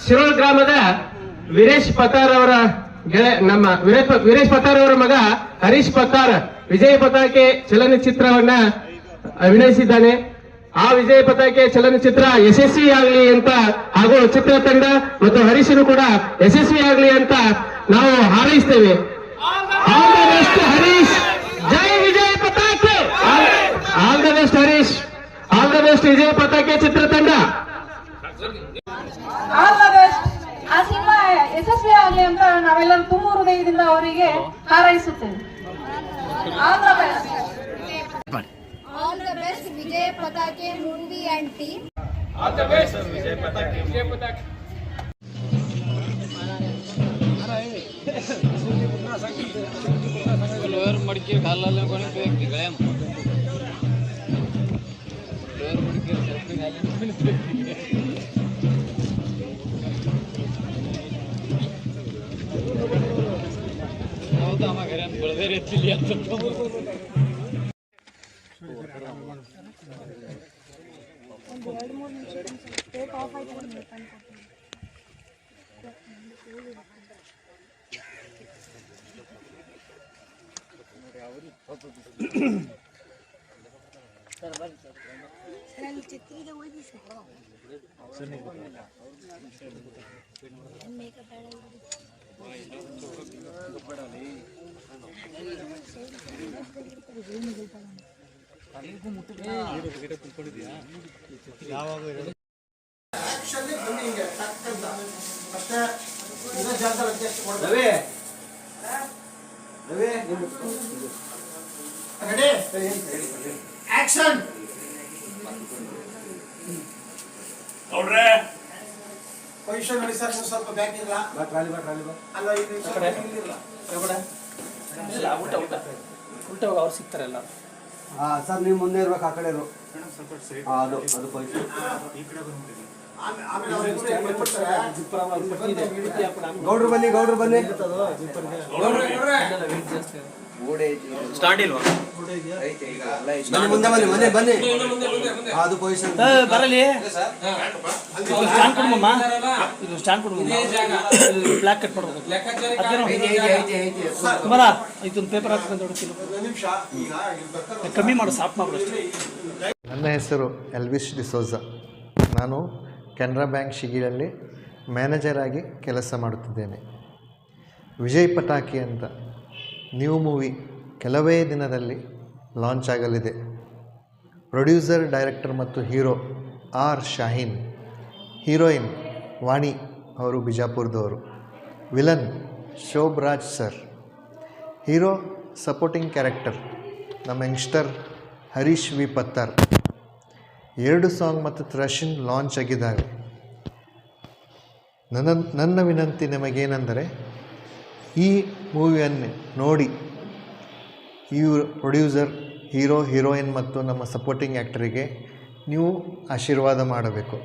ಶಿರೋಳ್ ಗ್ರಾಮದ ವೀರೇಶ್ ಪತಾರ್ ಅವರ ನಮ್ಮ ವೀರೇಶ್ ಪತಾರ್ ಅವರ ಮಗ ಹರೀಶ್ ಪತಾರ್ ವಿಜಯ ಪತಾಕೆ ಚಲನಚಿತ್ರವನ್ನ ಅಭಿನಯಿಸಿದ್ದಾನೆ. ಆ ವಿಜಯ ಪತಾಕೆ ಚಲನಚಿತ್ರ ಯಶಸ್ವಿಯಾಗಲಿ ಅಂತ ಹಾಗೂ ಚಿತ್ರತಂಡ ಮತ್ತು ಹರೀಶನು ಕೂಡ ಯಶಸ್ವಿಯಾಗಲಿ ಅಂತ ನಾವು ಹಾರೈಸ್ತೇವೆ. ಆಲ್ ದ ಬೆಸ್ಟ್ ಹರೀಶ್, ಜೈ Vijaya Pataake. All the best Harish, all the best Vijaya Pataake ಚಿತ್ರತಂಡ. All the best. ಆ ಸಿನಿಮಾ ಯಶಸ್ವಿ ಆಗಲಿ ಅಂತ ನಾವೆಲ್ಲರೂ ತುಂಬ ಹೃದಯದಿಂದ ಅವರಿಗೆ ಹಾರೈಸುತ್ತೇವೆ. All the best. All the best Vijay Patake movie and team. All the best Vijay Patake. Vijay Patake. Lower मडकी घालायला कोणी पेक निघाल्या लोअर मडकी सेल्फी घालायला कोणी पेक नव्हतं आम्हा घरात बळदेर येतील आता Action! ನೋಡ್ರೆ ಪೊಸಿಷನ್ ನೋಡಿ ಸರ್, ಸ್ವಲ್ಪ ಬ್ಯಾಕ್ ಇಲ್ಲ ಅಲ್ಲ ಉಲ್ಟಾ ಅವ್ರು ಸಿಗ್ತಾರಲ್ಲ. ಸರ್ ನೀವು ಮುಂದೆ ಇರ್ಬೇಕು, ಆ ಕಡೆ ಇರು. ಅದು ಪೊಸಿಷನ್ ಗೌಡ್ರು ಬನ್ನಿ ಸ್ಟಾರ್ಟ್ ಇಲ್ವಾ ಮುಂದೆ ಬನ್ನಿ ಅದು ಪೊಸಿಷನ್ ಬರಲಿ. ಸ್ಟ್ಯಾಂಡ್ ಕೊಡ್ಮಮ್ಮ, ಇದು ಸ್ಟ್ಯಾಂಡ್ ಕೊಡ್ಮಮ್ಮ, ಬ್ಲಾಕ್ ಕಟ್ ಮಾಡ್ಬೇಕು. ಬರ ಇದೊಂದು ಪೇಪರ್ ಹಾಕ್ಕೊಂಡು ಹೊಡ್ತೀನಿ, ಕಮ್ಮಿ ಮಾಡು, ಸಾಫ್ಟ್ ಮಾಡು ಅಷ್ಟೇ. ನನ್ನ ಹೆಸರು ಎಲ್ವಿಸ್ ಡಿಸೋಜ. ನಾನು ಕೆನರಾ ಬ್ಯಾಂಕ್ ಶಿಗಿಲಲ್ಲಿ ಮ್ಯಾನೇಜರ್ ಆಗಿ ಕೆಲಸ ಮಾಡುತ್ತಿದ್ದೇನೆ. ವಿಜಯ್ ಪಟಾಕಿ ಅಂತ ನ್ಯೂ ಮೂವಿ ಕೆಲವೇ ದಿನದಲ್ಲಿ ಲಾಂಚ್ ಆಗಲಿದೆ. ಪ್ರೊಡ್ಯೂಸರ್, ಡೈರೆಕ್ಟರ್ ಮತ್ತು hero R Shaheen. Heroine Vani ಅವರು ಬಿಜಾಪುರದವರು. Villain Shobharaj sir. Hero supporting character ನಮ್ಮ youngster Harish V Pattar. 2 song ಮತ್ತು ಥ್ರಶಿನ್ ಲಾಂಚ್ ಆಗಿದ್ದಾವೆ. ನನ್ನ ವಿನಂತಿ ನಿಮಗೇನೆಂದರೆ, ಈ ಮೂವಿಯನ್ನು ನೋಡಿ ಈ ಪ್ರೊಡ್ಯೂಸರ್, ಹೀರೋ, ಹೀರೋಯಿನ್ ಮತ್ತು ನಮ್ಮ ಸಪೋರ್ಟಿಂಗ್ ಆ್ಯಕ್ಟರಿಗೆ ನೀವು ಆಶೀರ್ವಾದ ಮಾಡಬೇಕು.